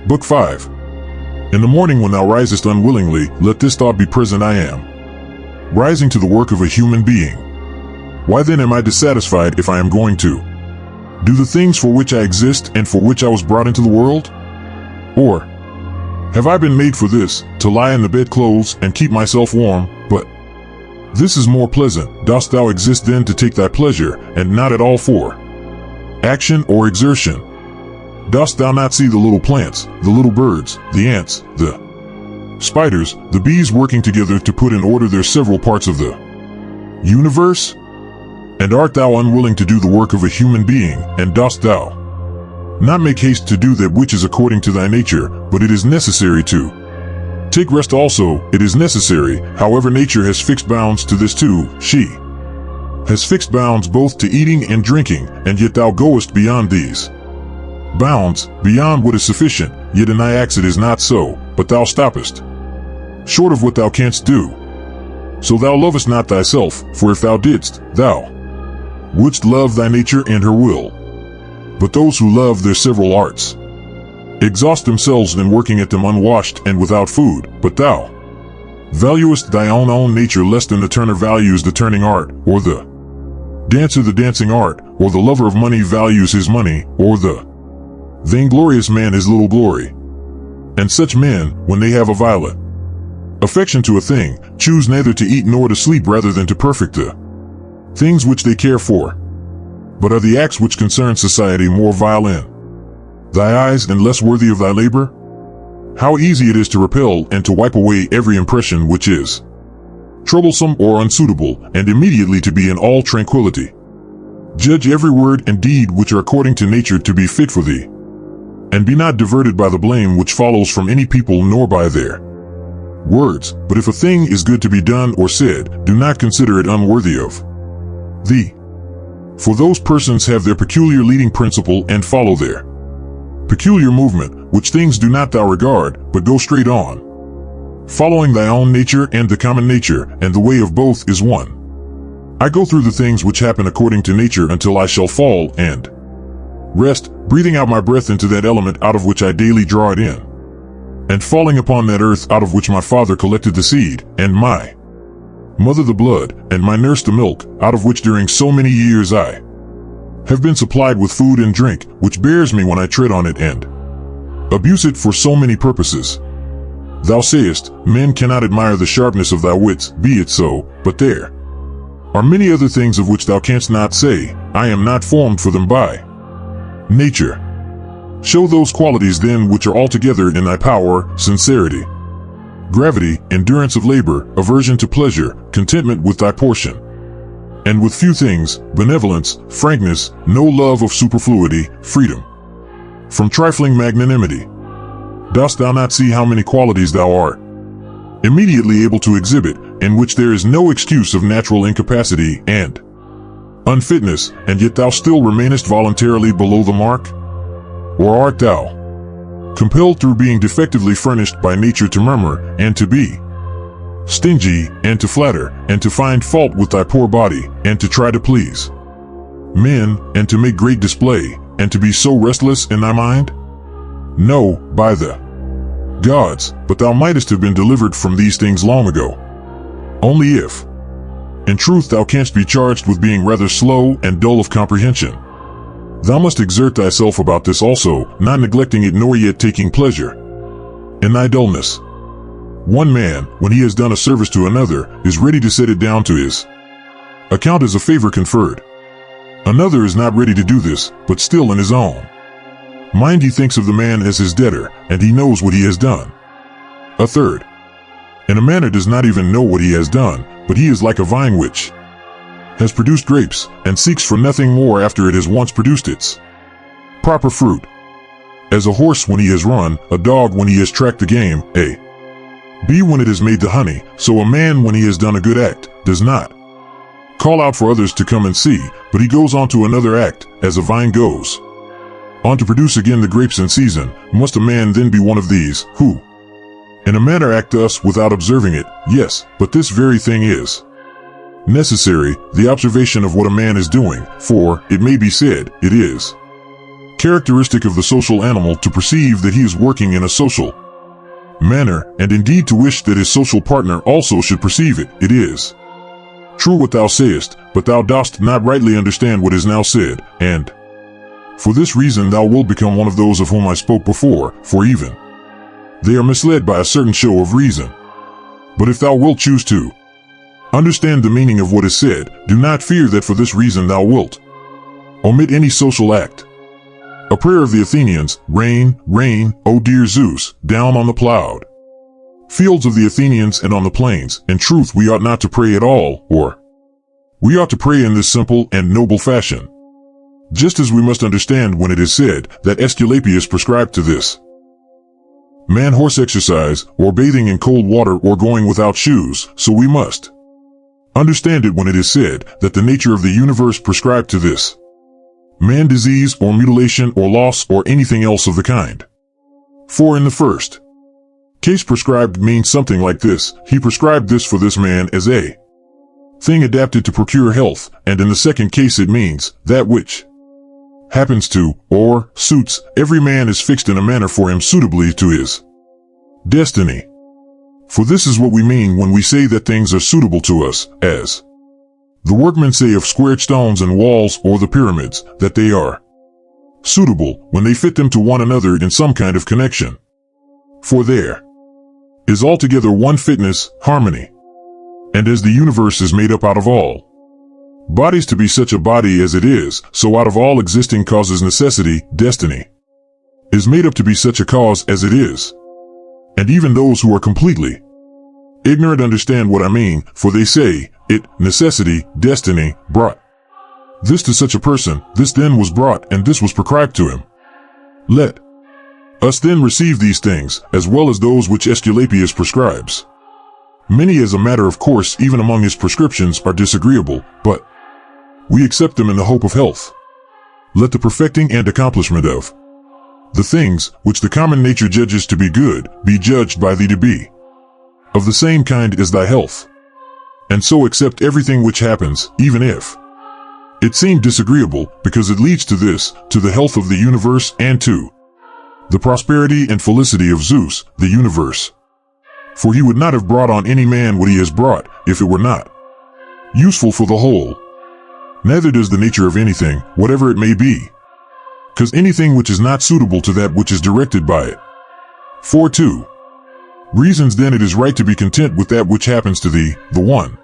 Book 5. In the morning when thou risest unwillingly, let this thought be present: I am rising to the work of a human being. Why then am I dissatisfied if I am going to do the things for which I exist and for which I was brought into the world? Or have I been made for this, to lie in the bedclothes and keep myself warm? But this is more pleasant. Dost thou exist then to take thy pleasure, and not at all for action or exertion? Dost thou not see the little plants, the little birds, the ants, the spiders, the bees working together to put in order their several parts of the universe? And art thou unwilling to do the work of a human being, and dost thou not make haste to do that which is according to thy nature? But it is necessary to take rest also. It is necessary, however nature has fixed bounds to this too. She has fixed bounds both to eating and drinking, and yet thou goest beyond these bounds, beyond what is sufficient. Yet in thy acts it is not so, but thou stoppest short of what thou canst do. So thou lovest not thyself, for if thou didst, thou wouldst love thy nature and her will. But those who love their several arts exhaust themselves in working at them unwashed and without food. But thou valuest thy own nature less than the turner values the turning art, or the dancer the dancing art, or the lover of money values his money, or the vainglorious man his little glory. And such men, when they have a violent affection to a thing, choose neither to eat nor to sleep rather than to perfect the things which they care for. But are the acts which concern society more vile in thy eyes and less worthy of thy labor? How easy it is to repel and to wipe away every impression which is troublesome or unsuitable, and immediately to be in all tranquility. Judge every word and deed which are according to nature to be fit for thee, and be not diverted by the blame which follows from any people nor by their words. But if a thing is good to be done or said, do not consider it unworthy of thee. For those persons have their peculiar leading principle and follow their peculiar movement, which things do not thou regard, but go straight on, following thy own nature and the common nature, and the way of both is one. I go through the things which happen according to nature until I shall fall and rest, breathing out my breath into that element out of which I daily draw it in, and falling upon that earth out of which my father collected the seed, and my mother the blood, and my nurse the milk, out of which during so many years I have been supplied with food and drink, which bears me when I tread on it and abuse it for so many purposes. Thou sayest, men cannot admire the sharpness of thy wits. Be it so, but there are many other things of which thou canst not say, I am not formed for them by nature. Show those qualities then which are altogether in thy power: sincerity, gravity, endurance of labor, aversion to pleasure, contentment with thy portion, and with few things, benevolence, frankness, no love of superfluity, freedom from trifling, magnanimity. Dost thou not see how many qualities thou art immediately able to exhibit, in which there is no excuse of natural incapacity and unfitness, and yet thou still remainest voluntarily below the mark? Or art thou compelled through being defectively furnished by nature to murmur, and to be stingy, and to flatter, and to find fault with thy poor body, and to try to please men, and to make great display, and to be so restless in thy mind? No, by the gods, but thou mightest have been delivered from these things long ago. Only if, in truth, thou canst be charged with being rather slow and dull of comprehension, thou must exert thyself about this also, not neglecting it nor yet taking pleasure in thy dullness. One man, when he has done a service to another, is ready to set it down to his account as a favor conferred. Another is not ready to do this, but still in his own mind he thinks of the man as his debtor, and he knows what he has done. A third, in a manner, does not even know what he has done, but he is like a vine which has produced grapes, and seeks for nothing more after it has once produced its proper fruit. As a horse when he has run, a dog when he has tracked the game, a bee when it has made the honey, so a man when he has done a good act does not call out for others to come and see, but he goes on to another act. As a vine goes on to produce again the grapes in season, must a man then be one of these, who in a manner act thus without observing it? Yes, but this very thing is necessary, the observation of what a man is doing, for, it may be said, it is characteristic of the social animal to perceive that he is working in a social manner, and indeed to wish that his social partner also should perceive it. It is true what thou sayest, but thou dost not rightly understand what is now said, and for this reason thou wilt become one of those of whom I spoke before, for even they are misled by a certain show of reason. But if thou wilt choose to understand the meaning of what is said, do not fear that for this reason thou wilt omit any social act. A prayer of the Athenians, rain, rain, O dear Zeus, down on the plowed fields of the Athenians and on the plains. In truth, we ought not to pray at all, or we ought to pray in this simple and noble fashion. Just as we must understand when it is said that Aesculapius prescribed to this man horse exercise, or bathing in cold water, or going without shoes, so we must understand it when it is said that the nature of the universe prescribed to this man disease, or mutilation, or loss, or anything else of the kind. For in the first case prescribed means something like this: he prescribed this for this man as a thing adapted to procure health, and in the second case it means that which happens to, or suits, every man is fixed in a manner for him suitably to his destiny. For this is what we mean when we say that things are suitable to us, as the workmen say of squared stones and walls or the pyramids, that they are suitable when they fit them to one another in some kind of connection. For there is altogether one fitness, harmony. And as the universe is made up out of all bodies to be such a body as it is, so out of all existing causes necessity, destiny, is made up to be such a cause as it is. And even those who are completely ignorant understand what I mean, for they say, it, necessity, destiny, brought this to such a person, this then was brought, and this was prescribed to him. Let us then receive these things, as well as those which Aesculapius prescribes. Many, as a matter of course, even among his prescriptions, are disagreeable, but we accept them in the hope of health. Let the perfecting and accomplishment of the things which the common nature judges to be good be judged by thee to be of the same kind as thy health. And so accept everything which happens, even if it seem disagreeable, because it leads to this, to the health of the universe and to the prosperity and felicity of Zeus, the universe. For he would not have brought on any man what he has brought, if it were not useful for the whole. Neither does the nature of anything, whatever it may be, because anything which is not suitable to that which is directed by it. For 2 reasons then it is right to be content with that which happens to thee, the one,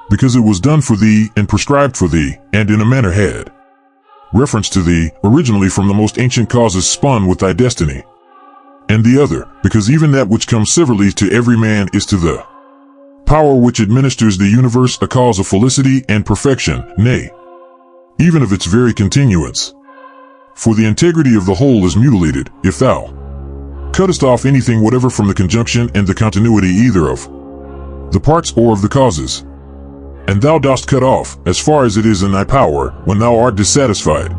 because it was done for thee and prescribed for thee, and in a manner had reference to thee, originally from the most ancient causes spun with thy destiny. And the other, because even that which comes severally to every man is to the power which administers the universe a cause of felicity and perfection, nay, even of its very continuance. For the integrity of the whole is mutilated, if thou cuttest off anything whatever from the conjunction and the continuity either of the parts or of the causes. And thou dost cut off, as far as it is in thy power, when thou art dissatisfied,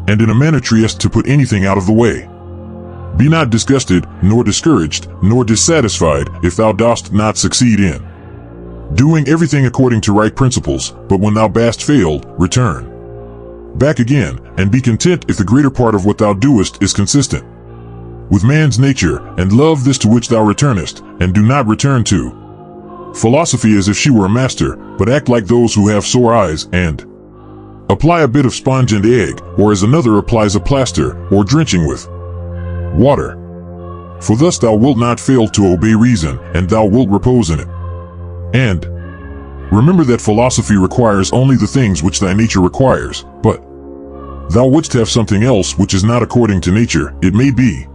and in a manner triest to put anything out of the way. Be not disgusted, nor discouraged, nor dissatisfied, if thou dost not succeed in doing everything according to right principles, but when thou hast failed, return back again, and be content if the greater part of what thou doest is consistent with man's nature, and love this to which thou returnest, and do not return to philosophy as if she were a master, but act like those who have sore eyes, and apply a bit of sponge and egg, or as another applies a plaster, or drenching with water. For thus thou wilt not fail to obey reason, and thou wilt repose in it. And remember that philosophy requires only the things which thy nature requires, but thou wouldst have something else which is not according to nature. It may be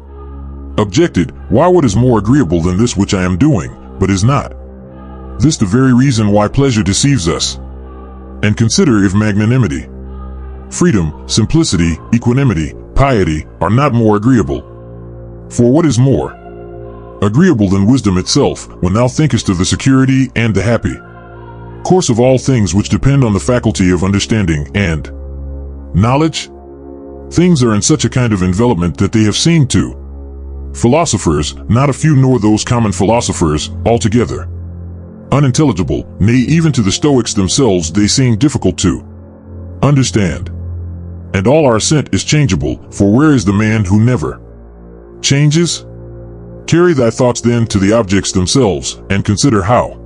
objected, why, what is more agreeable than this which I am doing, but is not this the very reason why pleasure deceives us? And consider if magnanimity, freedom, simplicity, equanimity, piety are not more agreeable. For what is more agreeable than wisdom itself, when thou thinkest of the security and the happy course of all things which depend on the faculty of understanding and knowledge? Things are in such a kind of envelopment that they have seemed to philosophers, not a few nor those common philosophers, altogether unintelligible, nay, even to the Stoics themselves they seem difficult to understand. and all our assent is changeable, for where is the man who never changes? Carry thy thoughts then to the objects themselves, and consider how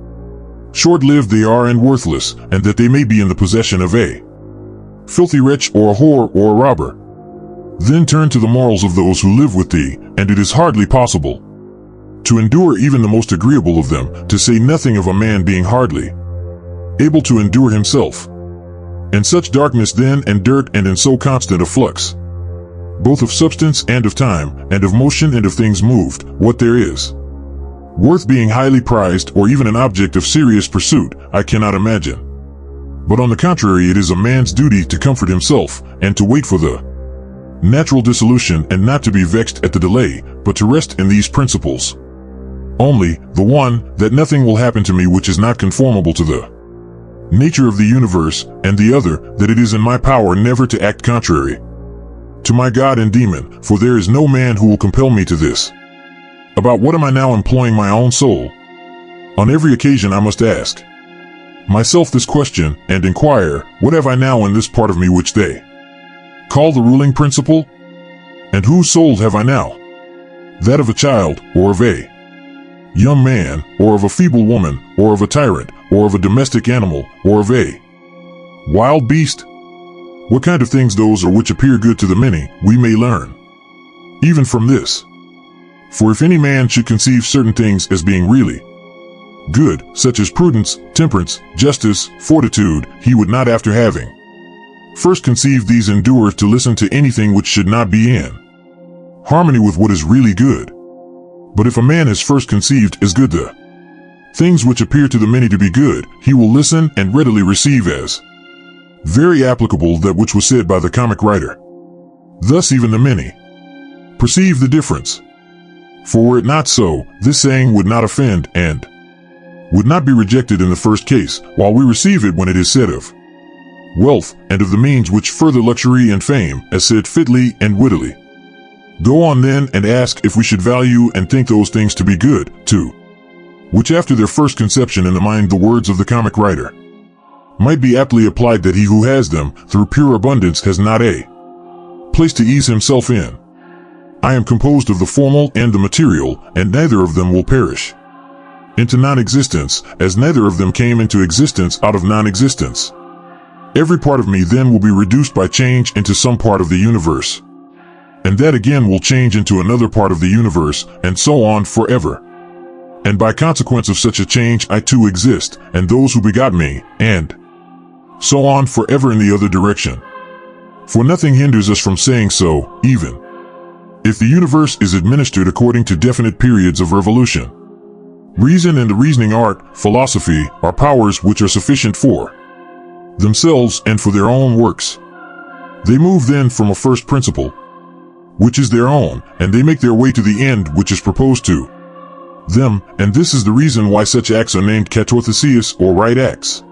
short-lived they are and worthless, and that they may be in the possession of a filthy wretch or a whore or a robber. Then turn to the morals of those who live with thee, and it is hardly possible to endure even the most agreeable of them, to say nothing of a man being hardly able to endure himself. In such darkness then and dirt and in so constant a flux, both of substance and of time, and of motion and of things moved, what there is worth being highly prized or even an object of serious pursuit, I cannot imagine. But on the contrary, it is a man's duty to comfort himself, and to wait for the natural dissolution, and not to be vexed at the delay, but to rest in these principles only, the one, that nothing will happen to me which is not conformable to the nature of the universe, and the other, that it is in my power never to act contrary to my God and demon, for there is no man who will compel me to this. About what am I now employing my own soul? On every occasion I must ask myself this question, and inquire, what have I now in this part of me which they call the ruling principle? And whose soul have I now? That of a child, or of a young man, or of a feeble woman, or of a tyrant, or of a domestic animal, or of a wild beast? What kind of things those are which appear good to the many, we may learn even from this. For if any man should conceive certain things as being really good, such as prudence, temperance, justice, fortitude, he would not, after having first conceived these, endure to listen to anything which should not be in harmony with what is really good. But if a man has first conceived as good the things which appear to the many to be good, he will listen and readily receive as very applicable that which was said by the comic writer. Thus even the many perceive the difference. For were it not so, this saying would not offend, and would not be rejected in the first case, while we receive it when it is said of wealth, and of the means which further luxury and fame, as said fitly and wittily. Go on then and ask if we should value and think those things to be good, too, which after their first conception in the mind, the words of the comic writer might be aptly applied, that he who has them through pure abundance has not a place to ease himself in. I am composed of the formal and the material, and neither of them will perish into non-existence, as neither of them came into existence out of non-existence. Every part of me then will be reduced by change into some part of the universe, and that again will change into another part of the universe, and so on forever. And by consequence of such a change I too exist, and those who begot me, and so on forever in the other direction. For nothing hinders us from saying so, even if the universe is administered according to definite periods of revolution. Reason and the reasoning art, philosophy, are powers which are sufficient for themselves and for their own works. They move then from a first principle, which is their own, and they make their way to the end which is proposed to them, and this is the reason why such acts are named katorthesis, or right acts,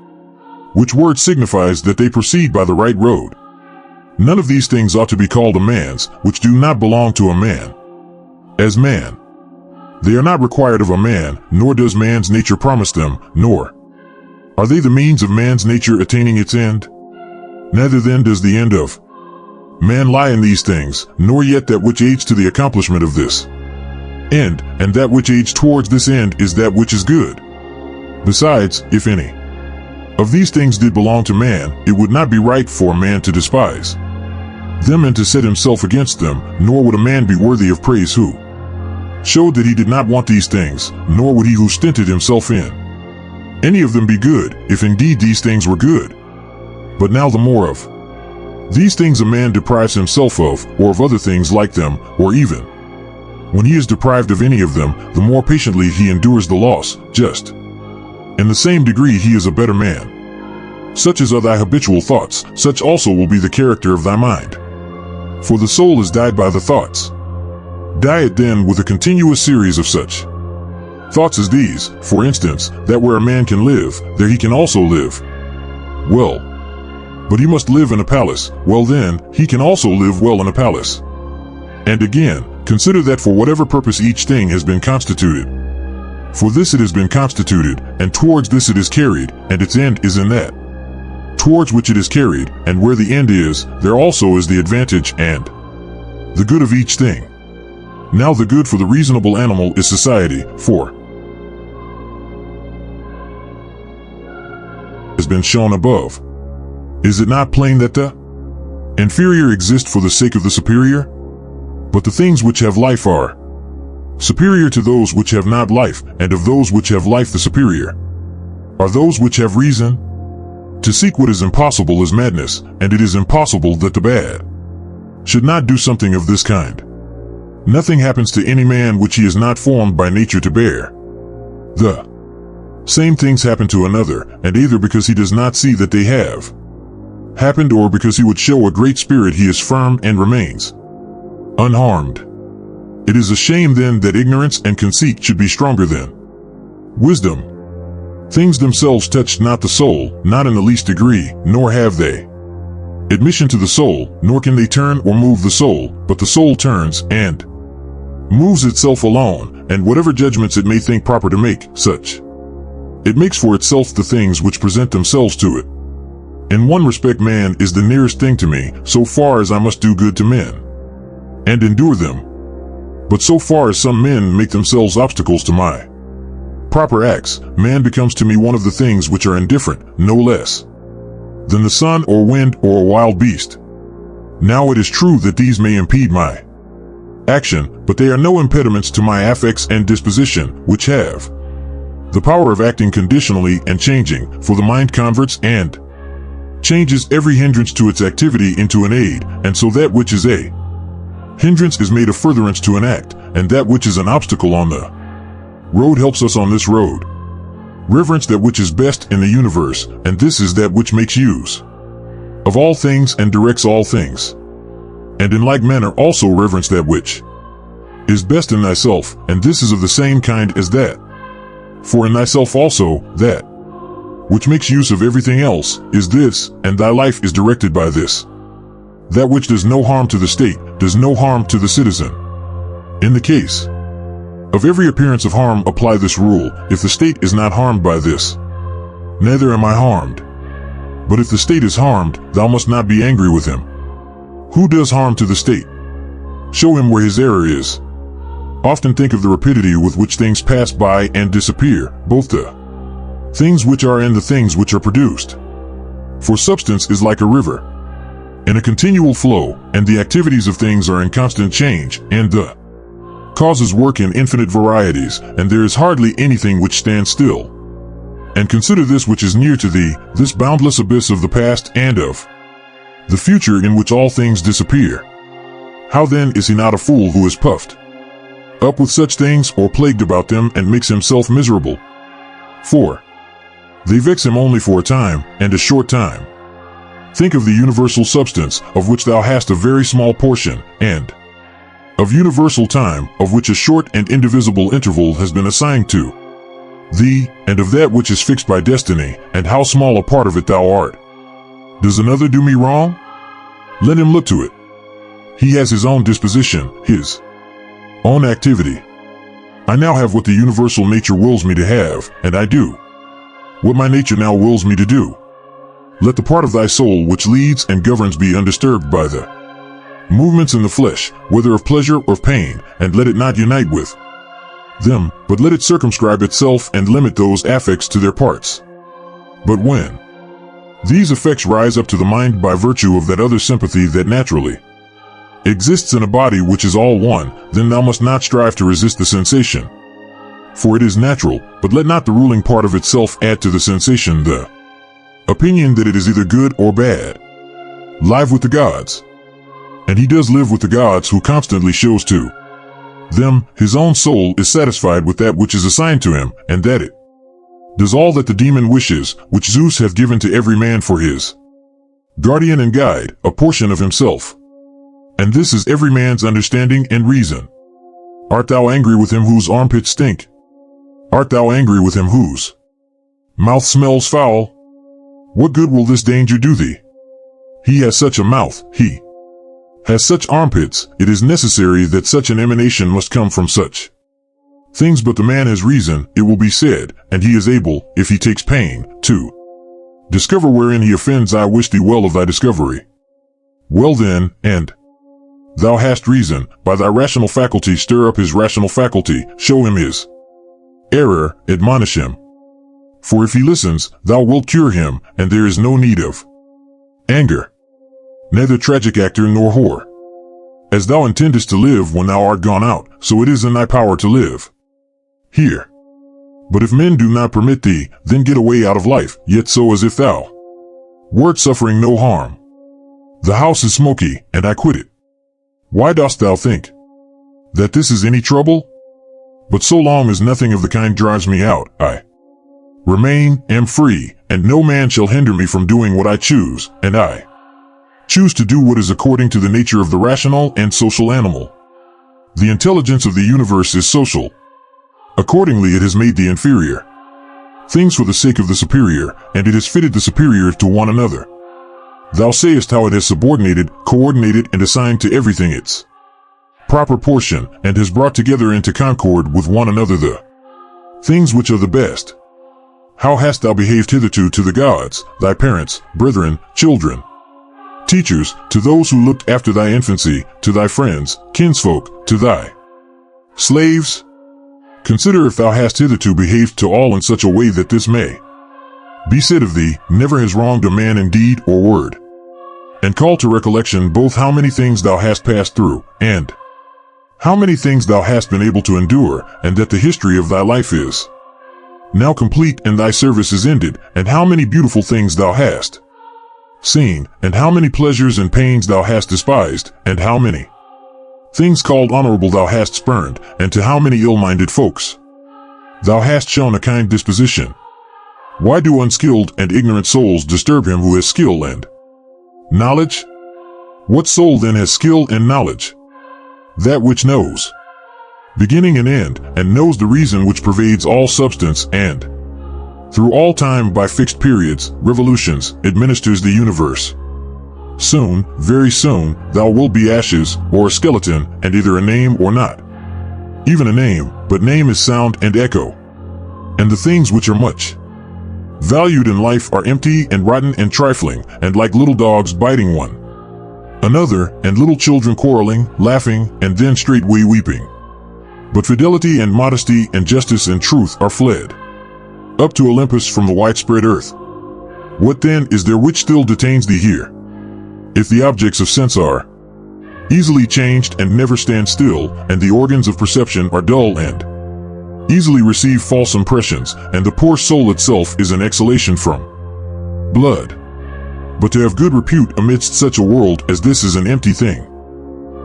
which word signifies that they proceed by the right road. None of these things ought to be called a man's, which do not belong to a man. As man, they are not required of a man, nor does man's nature promise them, nor are they the means of man's nature attaining its end. Neither then does the end of man lie in these things, nor yet that which aids to the accomplishment of this end, and that which aids towards this end is that which is good. Besides, if any of these things did belong to man, it would not be right for a man to despise them and to set himself against them, nor would a man be worthy of praise who showed that he did not want these things, nor would he who stinted himself in any of them be good, if indeed these things were good. But now the more of these things a man deprives himself of, or of other things like them, or even when he is deprived of any of them, the more patiently he endures the loss, just in the same degree he is a better man. Such as are thy habitual thoughts, such also will be the character of thy mind. For the soul is dyed by the thoughts. Dye it then with a continuous series of such thoughts as these, for instance, that where a man can live, there he can also live. Well, but he must live in a palace, well then, he can also live well in a palace. And again, consider that for whatever purpose each thing has been constituted, for this it has been constituted, and towards this it is carried, and its end is in that towards which it is carried, and where the end is, there also is the advantage and the good of each thing. Now the good for the reasonable animal is society, for has been shown above. Is it not plain that the inferior exist for the sake of the superior? But the things which have life are superior to those which have not life, and of those which have life the superior are those which have reason. To seek what is impossible is madness, and it is impossible that the bad should not do something of this kind. Nothing happens to any man which he is not formed by nature to bear. The same things happen to another, and either because he does not see that they have happened, or because he would show a great spirit, he is firm and remains unharmed. It is a shame then that ignorance and conceit should be stronger than wisdom. Things themselves touch not the soul, not in the least degree, nor have they admission to the soul, nor can they turn or move the soul, but the soul turns and moves itself alone, and whatever judgments it may think proper to make, such it makes for itself the things which present themselves to it. In one respect man is the nearest thing to me, so far as I must do good to men and endure them. But so far as some men make themselves obstacles to my proper acts, man becomes to me one of the things which are indifferent, no less than the sun or wind or a wild beast. Now it is true that these may impede my action, but they are no impediments to my affects and disposition, which have the power of acting conditionally and changing, for the mind converts and changes every hindrance to its activity into an aid, and so that which is a hindrance is made a furtherance to an act, and that which is an obstacle on the road helps us on this road. Reverence that which is best in the universe, and this is that which makes use of all things and directs all things. And in like manner also reverence that which is best in thyself, and this is of the same kind as that. For in thyself also, that which makes use of everything else, is this, and thy life is directed by this. That which does no harm to the state, does no harm to the citizen. In the case of every appearance of harm apply this rule: if the state is not harmed by this, neither am I harmed. But if the state is harmed, thou must not be angry with him who does harm to the state. Show him where his error is. Often think of the rapidity with which things pass by and disappear, both the things which are and the things which are produced. For substance is like a river, in a continual flow, and the activities of things are in constant change, and the causes work in infinite varieties, and there is hardly anything which stands still. And consider this which is near to thee, this boundless abyss of the past and of the future, in which all things disappear. How then is he not a fool who is puffed up with such things, or plagued about them, and makes himself miserable? For they vex him only for a time, and a short time. Think of the universal substance, of which thou hast a very small portion, and of universal time, of which a short and indivisible interval has been assigned to thee, and of that which is fixed by destiny, and how small a part of it thou art. Does another do me wrong? Let him look to it. He has his own disposition, his own activity. I now have what the universal nature wills me to have, and I do what my nature now wills me to do. Let the part of thy soul which leads and governs be undisturbed by the movements in the flesh, whether of pleasure or of pain, and let it not unite with them, but let it circumscribe itself and limit those affects to their parts. But when these effects rise up to the mind by virtue of that other sympathy that naturally exists in a body which is all one, then thou must not strive to resist the sensation. For it is natural, but let not the ruling part of itself add to the sensation the opinion that it is either good or bad. Live with the gods. And he does live with the gods who constantly shows to them his own soul is satisfied with that which is assigned to him, and that it does all that the demon wishes, which Zeus hath given to every man for his guardian and guide, a portion of himself. And this is every man's understanding and reason. Art thou angry with him whose armpits stink? Art thou angry with him whose mouth smells foul? What good will this danger do thee? He has such a mouth, he has such armpits, it is necessary that such an emanation must come from such things. But the man has reason, it will be said, and he is able, if he takes pain, to Discover wherein he offends. I wish thee well of thy discovery. Well then, and thou hast reason, by thy rational faculty stir up his rational faculty, show him his error, admonish him. For if he listens, thou wilt cure him, and there is no need of anger, neither tragic actor nor whore. As thou intendest to live when thou art gone out, so it is in thy power to live here. But if men do not permit thee, then get away out of life, yet so as if thou wert suffering no harm. The house is smoky, and I quit it. Why dost thou think that this is any trouble? But so long as nothing of the kind drives me out, I remain, am free, and no man shall hinder me from doing what I choose, and I choose to do what is according to the nature of the rational and social animal. The intelligence of the universe is social. Accordingly, it has made the inferior things for the sake of the superior, and it has fitted the superior to one another. Thou sayest how it has subordinated, coordinated, and assigned to everything its proper portion, and has brought together into concord with one another the things which are the best. How hast thou behaved hitherto to the gods, thy parents, brethren, children, teachers, to those who looked after thy infancy, to thy friends, kinsfolk, to thy slaves? Consider if thou hast hitherto behaved to all in such a way that this may be said of thee, never has wronged a man in deed or word. And call to recollection both how many things thou hast passed through, and how many things thou hast been able to endure, and that the history of thy life is now complete and thy service is ended, and how many beautiful things thou hast seen, and how many pleasures and pains thou hast despised, and how many things called honorable thou hast spurned, and to how many ill-minded folks thou hast shown a kind disposition. Why do unskilled and ignorant souls disturb him who has skill and knowledge? What soul then has skill and knowledge? That which knows beginning and end, and knows the reason which pervades all substance, and through all time by fixed periods, revolutions, administers the universe. Soon, very soon, thou wilt be ashes, or a skeleton, and either a name or not. Even a name, but name is sound and echo. And the things which are much valued in life are empty and rotten and trifling, and like little dogs biting one another, and little children quarreling, laughing, and then straightway weeping. But fidelity and modesty and justice and truth are fled up to Olympus from the widespread earth. What then is there which still detains thee here? If the objects of sense are easily changed and never stand still, and the organs of perception are dull and easily receive false impressions, and the poor soul itself is an exhalation from blood. But to have good repute amidst such a world as this is an empty thing.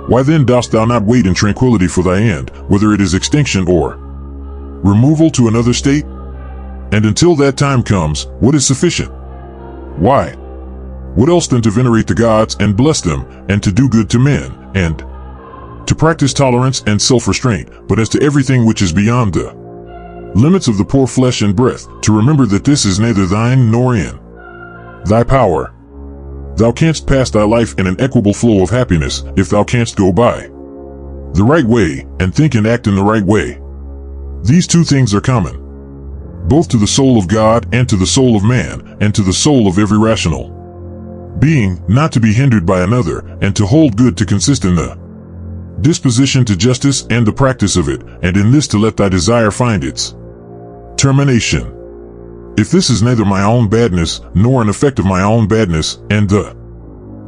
Why then dost thou not wait in tranquility for thy end, whether it is extinction or removal to another state? And until that time comes, what is sufficient? Why? What else than to venerate the gods and bless them, and to do good to men, and to practice tolerance and self-restraint, but as to everything which is beyond the limits of the poor flesh and breath, to remember that this is neither thine nor in thy power. Thou canst pass thy life in an equable flow of happiness if thou canst go by the right way, and think and act in the right way. These two things are common, both to the soul of God and to the soul of man, and to the soul of every rational being, not to be hindered by another, and to hold good to consist in the disposition to justice and the practice of it, and in this to let thy desire find its termination. If this is neither my own badness, nor an effect of my own badness, and the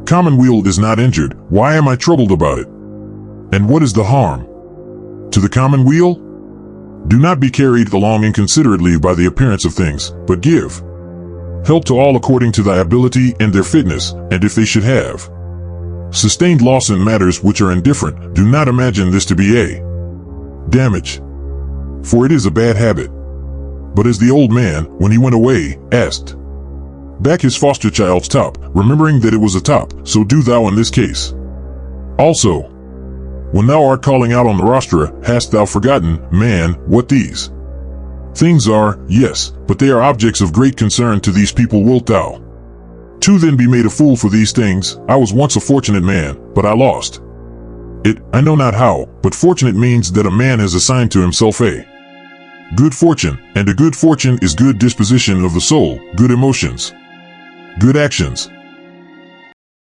commonweal is not injured, why am I troubled about it? And what is the harm to the commonweal? Do not be carried along inconsiderately by the appearance of things, but give help to all according to thy ability and their fitness, and if they should have sustained loss in matters which are indifferent, do not imagine this to be a damage, for it is a bad habit. But as the old man, when he went away, asked back his foster child's top, remembering that it was a top, so do thou in this case. Also, when thou art calling out on the rostra, hast thou forgotten, man, what these things are? Yes, but they are objects of great concern to these people. Wilt thou too then be made a fool for these things? I was once a fortunate man, but I lost it, I know not how, but fortunate means that a man has assigned to himself a good fortune, and a good fortune is good disposition of the soul, good emotions, Good actions.